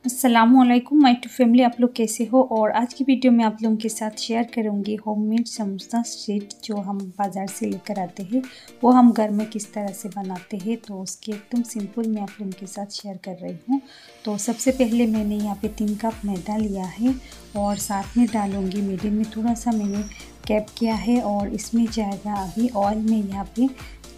अस्सलामुअलैकुम my to family, आप लोग कैसे हो। और आज की वीडियो में आप लोगों के साथ शेयर करूंगी होममेड समोसा शीट जो हम बाज़ार से लेकर आते हैं वो हम घर में किस तरह से बनाते हैं। तो उसके एकदम सिंपल मैं आप लोगों के साथ शेयर कर रही हूँ। तो सबसे पहले मैंने यहाँ पे 3 कप मैदा लिया है और साथ में डालूँगी मीडियम में थोड़ा सा मैंने कैप किया है और इसमें जाएगा अभी ऑयल में यहाँ पे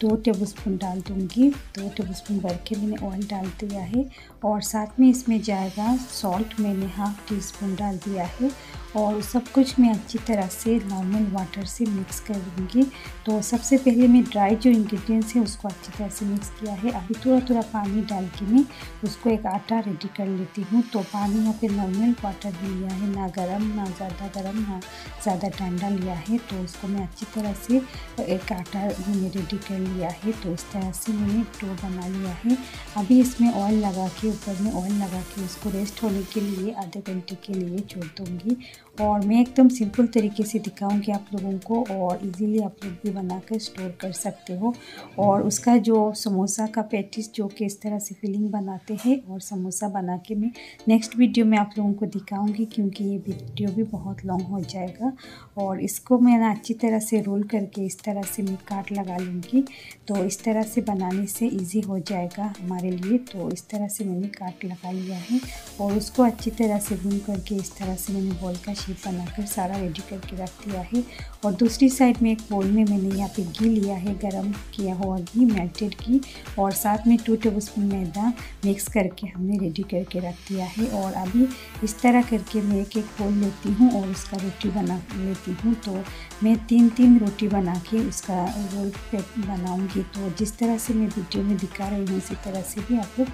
2 टेबलस्पून डाल दूँगी। 2 टेबलस्पून भर के मैंने ऑयल डाल दिया है और साथ में इसमें जाएगा सॉल्ट, मैंने हाफ़ टी स्पून डाल दिया है और सब कुछ मैं अच्छी तरह से नॉर्मल वाटर से मिक्स कर दूँगी। तो सबसे पहले मैं ड्राई जो इंग्रेडिएंट्स हैं उसको अच्छी तरह से मिक्स किया है। अभी थोड़ा थोड़ा पानी डाल के मैं उसको एक आटा रेडी कर लेती हूँ। तो पानी यहाँ पे नॉर्मल वाटर ही लिया है, ना गर्म ना ज़्यादा गर्म ना ज़्यादा ठंडा लिया है। तो उसको मैं अच्छी तरह से एक आटा मैंने रेडी कर लिया है। तो इस तरह से मैंने डो बना लिया है। अभी इसमें ऑयल लगा के, ऊपर में ऑयल लगा के उसको रेस्ट होने के लिए आधे घंटे के लिए छोड़ दूँगी। और मैं एकदम सिंपल तरीके से दिखाऊंगी आप लोगों को और इजीली आप लोग भी बनाकर स्टोर कर सकते हो। और उसका जो समोसा का पैटीज जो कि इस तरह से फिलिंग बनाते हैं और समोसा बना के मैं नेक्स्ट वीडियो में आप लोगों को दिखाऊंगी, क्योंकि ये वीडियो भी बहुत लॉन्ग हो जाएगा। और इसको मैं ना अच्छी तरह से रोल करके इस तरह से मैं काट लगा लूँगी। तो इस तरह से बनाने से ईजी हो जाएगा हमारे लिए। तो इस तरह से मैंने काट लगा लिया है और उसको अच्छी तरह से भून करके इस तरह से मैंने बॉल का शेप बनाकर सारा रेडी करके रख दिया है। और दूसरी साइड में एक बोल में मैंने यहाँ पे घी लिया है, गरम किया हुआ घी, मेल्टेड घी, और साथ में 2 टेबलस्पून मैदा मिक्स करके हमने रेडी करके रख दिया है। और अभी इस तरह करके मैं एक एक बोल लेती हूँ और उसका रोटी बना लेती हूँ। तो मैं 3 रोटी बना के उसका रोल बनाऊँगी। तो जिस तरह से मैं वीडियो में दिखा रही हूँ उसी तरह से भी आप लोग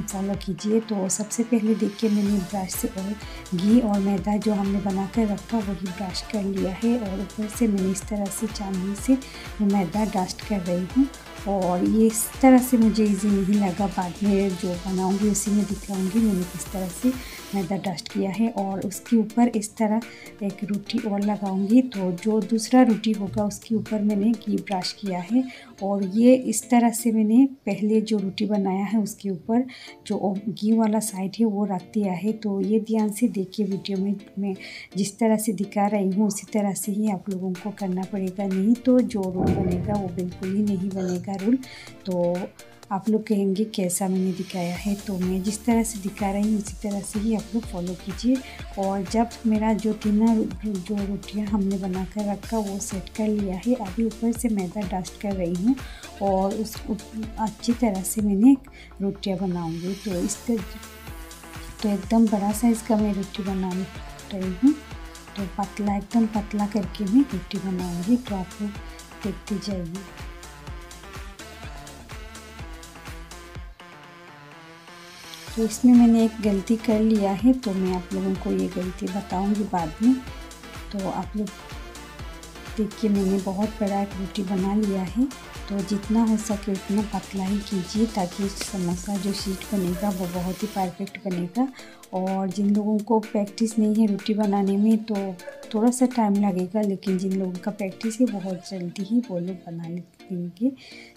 फॉलो कीजिए। तो सबसे पहले देखिए मैंने ब्रश से और घी और मैदा जो हमने बना कर रखा वही ब्रश कर लिया है और ऊपर से मैंने इस तरह से चांदी से मैदा डस्ट कर रही हूँ। और ये इस तरह से मुझे इजी नहीं लगा, बाद में जो बनाऊंगी उसी में दिखाऊंगी मैंने किस तरह से मैदा डस्ट किया है। और उसके ऊपर इस तरह एक रोटी और लगाऊंगी। तो जो दूसरा रोटी होगा उसके ऊपर मैंने घी ब्रश किया है और ये इस तरह से मैंने पहले जो रोटी बनाया है उसके ऊपर जो घी वाला साइड है वो रख दिया है। तो ये ध्यान से देखिए, वीडियो में मैं जिस तरह से दिखा रही हूँ उसी तरह से ही आप लोगों को करना पड़ेगा, नहीं तो जो रोल बनेगा वो बिल्कुल ही नहीं बनेगा रोल। तो आप लोग कहेंगे कैसा मैंने दिखाया है। तो मैं जिस तरह से दिखा रही हूँ उसी तरह से ही आप लोग फॉलो कीजिए। और जब मेरा जो जो रोटियाँ हमने बना कर रखा वो सेट कर लिया है, अभी ऊपर से मैदा डस्ट कर रही हूँ और उस अच्छी तरह से मैंने रोटियाँ बनाऊँगी। तो एकदम बड़ा साइज़ का मैं रोटी बना रही हूँ। तो पतला, एकदम पतला करके मैं रोटी बनाऊँगी। तो आप लोग देखते जाइए। तो इसमें मैंने एक गलती कर लिया है, तो मैं आप लोगों को ये गलती बताऊंगी बाद में। तो आप लोग देखिए मैंने बहुत बड़ा एक रोटी बना लिया है। तो जितना हो सके उतना पतला ही कीजिए ताकि समोसा जो शीट बनेगा वो बहुत ही परफेक्ट बनेगा। और जिन लोगों को प्रैक्टिस नहीं है रोटी बनाने में तो थोड़ा सा टाइम लगेगा, लेकिन जिन लोगों का प्रैक्टिस है बहुत जल्दी ही वो लोग बना लेंगे।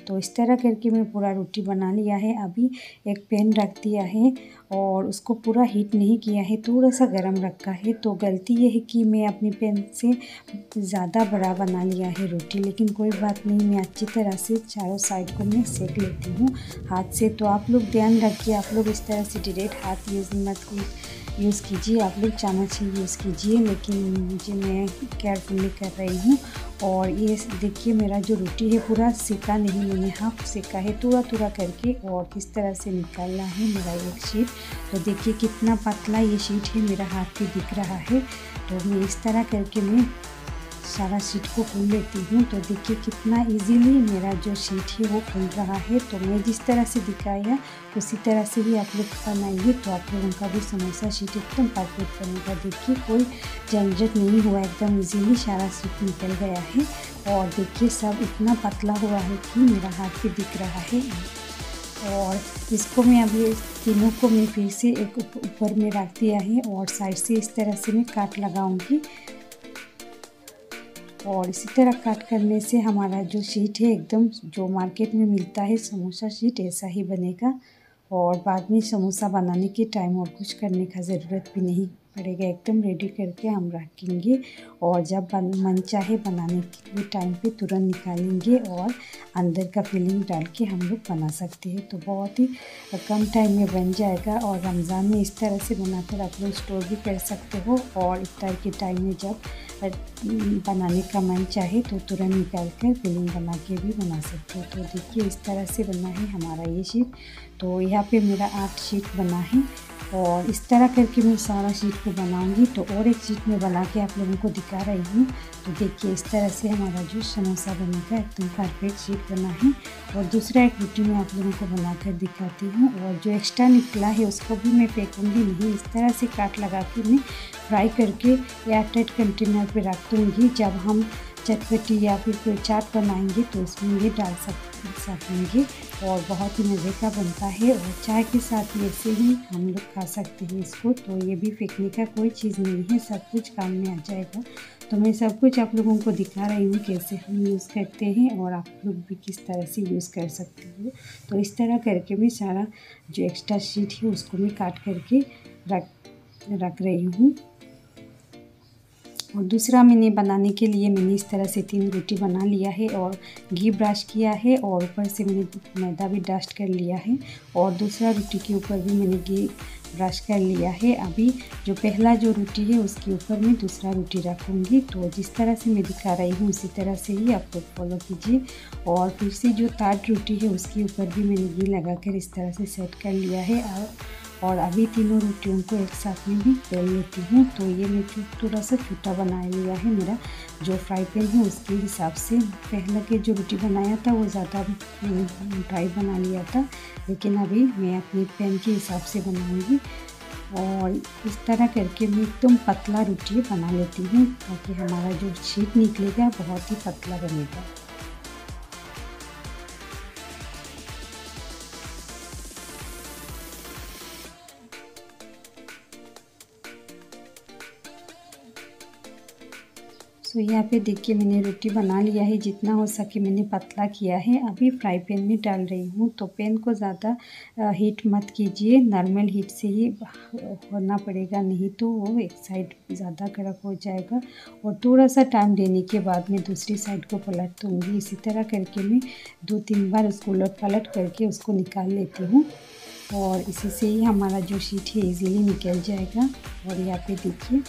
तो इस तरह करके मैं पूरा रोटी बना लिया है। अभी एक पैन रख दिया है और उसको पूरा हीट नहीं किया है, थोड़ा सा गर्म रखा है। तो गलती ये है कि मैं अपनी पैन से ज़्यादा बड़ा बना लिया है रोटी, लेकिन कोई बात नहीं, मैं अच्छी तरह से चारों साइड को मैं सेक लेती हूँ हाथ से। तो आप लोग ध्यान रखिए, आप लोग इस तरह से डायरेक्ट हाथ यूज़ कीजिए, आप लोग चम्मच ही यूज़ कीजिए, लेकिन मुझे मैं केयरफुली कर रही हूँ। और ये देखिए मेरा जो रोटी है पूरा सेका नहीं, मैंने हाफ सेका है थोड़ा थोड़ा करके। और किस तरह से निकालना है मेरा एक शीट। तो देखिए कितना पतला ये शीट है, मेरा हाथ भी दिख रहा है। तो मैं इस तरह करके मैं सारा शीट को फूल लेती हूँ। तो देखिए कितना इजीली मेरा जो शीट है वो फूल रहा है। तो मैं जिस तरह से दिखाया उसी तरह से ही आप लोग बनाइए, तो आप लोगों का भी समोसा शीट एकदम परफेक्ट बनेगा। देखिए कोई झंझट नहीं हुआ, एकदम इजीली सारा शीट निकल गया है। और देखिए सब इतना पतला हुआ है कि मेरा हाथ भी दिख रहा है। और इसको मैं अभी तीनों को मैं फिर से एक ऊपर में रख दिया है और साइड से इस तरह से मैं काट लगाऊंगी। और इसी तरह कट करने से हमारा जो शीट है एकदम जो मार्केट में मिलता है समोसा शीट ऐसा ही बनेगा। और बाद में समोसा बनाने के टाइम और कुछ करने का ज़रूरत भी नहीं पड़ेगा। एकदम रेडी करके हम रखेंगे और जब मन चाहे बनाने के टाइम पे तुरंत निकालेंगे और अंदर का फिलिंग डाल के हम लोग बना सकते हैं। तो बहुत ही कम टाइम में बन जाएगा और रमज़ान में इस तरह से बनाकर आप लोग स्टोर भी कर सकते हो और इफ्तार के टाइम में जब बनाने का मन चाहे तो तुरंत निकाल कर फिलिंग बना के भी बना सकते हो। तो देखिए इस तरह से बना है हमारा ये शीट। तो यहाँ पे मेरा 8 शीट बना है और इस तरह करके मैं सारा शीट को बनाऊंगी। तो और एक शीट में बना के आप लोगों को दिखा रही हूँ। तो देखिए इस तरह से हमारा जो समोसा बनेगा एकदम परफेक्ट शीट बना है। और दूसरा एक रोटी मैं आप लोगों को बनाकर दिखाती हूँ और जो एक्स्ट्रा निकला है उसको भी मैं फेंकूँगी नहीं, इस तरह से काट लगा के मैं फ्राई करके एयरटाइट कंटेनर पे रख दूँगी। जब हम चटपटी या फिर कोई चाट बनाएंगे तो उसमें ये डाल सकेंगे और बहुत ही मज़े का बनता है और चाय के साथ ऐसे ही हम लोग खा सकते हैं इसको। तो ये भी फेंकने का कोई चीज़ नहीं है, सब कुछ काम में आ जाएगा। तो मैं सब कुछ आप लोगों को दिखा रही हूँ कैसे हम यूज़ करते हैं और आप लोग भी किस तरह से यूज़ कर सकते हो। तो इस तरह करके मैं सारा जो एक्स्ट्रा शीट है उसको मैं काट करके रख रही हूँ। और दूसरा मैंने बनाने के लिए मैंने इस तरह से 3 रोटी बना लिया है और घी ब्रश किया है और ऊपर से मैंने मैदा भी डस्ट कर लिया है और दूसरा रोटी के ऊपर भी मैंने घी ब्रश कर लिया है। अभी जो पहला जो रोटी है उसके ऊपर मैं दूसरा रोटी रखूँगी। तो जिस तरह से मैं दिखा रही हूँ उसी तरह से ही आप लोग फॉलो कीजिए। और फिर से जो 3rd रोटी है उसके ऊपर भी मैंने घी लगाकर इस तरह से सेट कर लिया है और अभी तीनों रोटियों को एक साथ में भी बेल लेती हूँ। तो ये मैं थोड़ा सा छोटा बना लिया है, मेरा जो फ्राई पैन है उसके हिसाब से। पहले के जो रोटी बनाया था वो ज़्यादा ड्राई बना लिया था, लेकिन अभी मैं अपने पैन के हिसाब से बनाऊँगी। और इस तरह करके मैं एकदम पतला रोटी बना लेती हूँ ताकि हमारा जो शीट निकलेगा बहुत ही पतला बनेगा। सो यहाँ पे देखिए मैंने रोटी बना लिया है, जितना हो सके मैंने पतला किया है। अभी फ्राई पैन में डाल रही हूँ। तो पैन को ज़्यादा हीट मत कीजिए, नॉर्मल हीट से ही होना पड़ेगा, नहीं तो वो एक साइड ज़्यादा कड़क हो जाएगा। और थोड़ा सा टाइम देने के बाद मैं दूसरी साइड को पलट दूँगी। इसी तरह करके मैं 2-3 बार उसको उलट पलट करके उसको निकाल लेती हूँ और इसी से ही हमारा जो शीट है ईज़िली निकल जाएगा। और यहाँ पे देखिए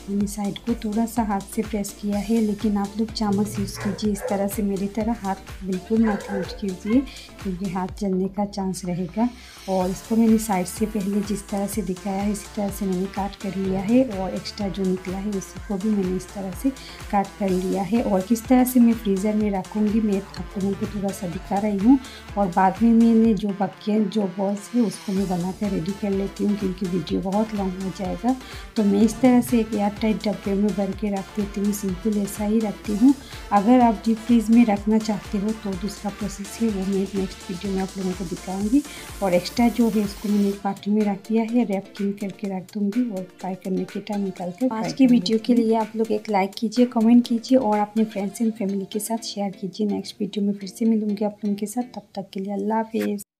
मैंने साइड को थोड़ा सा हाथ से प्रेस किया है, लेकिन आप लोग चम्मच यूज़ कीजिए। इस तरह से मेरी तरह हाथ बिल्कुल मत यूज कीजिए क्योंकि हाथ जलने का चांस रहेगा। और इसको मैंने साइड से पहले जिस तरह से दिखाया है इसी तरह से मैंने काट कर लिया है और एक्स्ट्रा जो निकला है उसी को भी मैंने इस तरह से काट कर लिया है। और किस तरह से मैं फ्रीज़र में रखूँगी मैं आप लोगों को थोड़ा सा दिखा रही हूँ। और बाद में मैंने जो बकियाँ जो बॉल्स है उसको मैं बना कर रेडी कर लेती हूँ क्योंकि वीडियो बहुत लॉन्ग हो जाएगा। तो मैं इस तरह से एक टाइट डब्बे में भर के रख देती हूँ, सिंपल ऐसा ही रखती हूँ। अगर आप डीप फ्रीज में रखना चाहते हो तो दूसरा प्रोसेस है वो मैं नेक्स्ट वीडियो में आप लोगों को दिखाऊंगी। और एक्स्ट्रा जो है उसको मैंने एक पार्टी में रख दिया है, रैप किन करके रख दूँगी और फ्राई करने के टाइम निकाल कर। आज की वीडियो के लिए आप लोग एक लाइक कीजिए, कमेंट कीजिए और अपने फ्रेंड्स एंड फैमिली के साथ शेयर कीजिए। नेक्स्ट वीडियो में फिर से मिलूंगी आप लोगों के साथ, तब तक के लिए अल्लाह हाफिज़।